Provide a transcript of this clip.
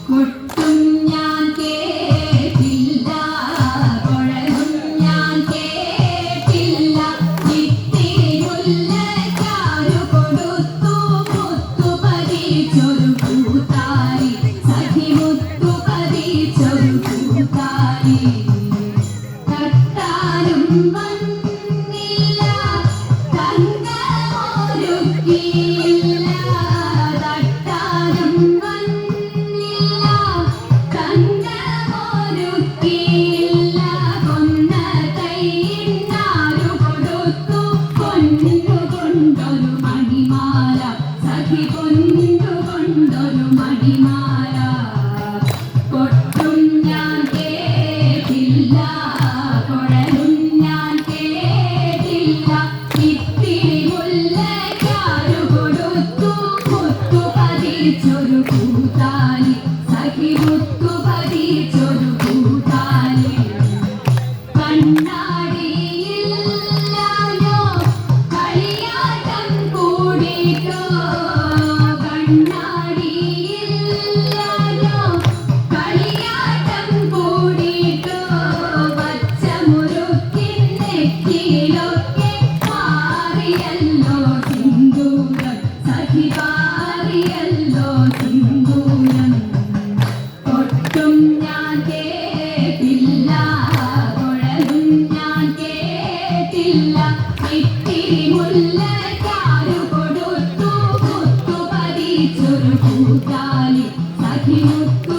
കൊട്ടും ഞാൻ കേട്ടില്ല, കുഴലും ഞാൻ കേട്ടില്ല, ഇത്തിരി മുല്ലയ്ക്കാരു കൊടുത്തു മുത്തു പതിച്ചൊരു പൂത്താലി, സഖി മുത്തു പതിച്ചൊരു പൂത്താലി. തട്ടാനും വന്നില്ല, തങ്കമൊരുക്കിയില്ല, തട്ടാനും വന്നില്ല, തങ്കമൊരുക്കിയില്ല, കൊന്ന കൈയിന്നാരു കൊടുത്തു പൊന്നു കൊണ്ടൊരു മണിമാല, സഖി പൊന്നു കൊണ്ടൊരു മണിമാല. കൊട്ടും ഞാൻ കേട്ടില്ല, കുഴലും ഞാൻ കേട്ടില്ല, ഇത്തിരി മുല്ലയ്ക്കാരു കൊടുത്തു മുത്തു പതിച്ചൊരു പൂത്താലി, സഖി മുത്തു പതിച്ചൊരു പൂത്താലി. കണ്ണാടിയില്ലാഞ്ഞോ കളിയാട്ടം കൂടിട്ടോ, കണ്ണാടിയില്ലാഞ്ഞോ കളിയാട്ടം കൂടിട്ടോ, പച്ചമുറുക്കിൻ നെറ്റിയിലൊക്കെ പാറിയല്ലോ സിന്ദൂരം, സഖി പാറിയല്ലോ സിന്ദൂരം. കൊട്ടും ഞാൻ കേട്ടില്ല, കുഴലും ഞാൻ കേട്ടില്ല, ഇത്തിരി മുല്ലയ്ക്കാരു കൊടുത്തു മുത്തു പതിച്ചൊരു പൂത്താലി, സഖി മുത്തു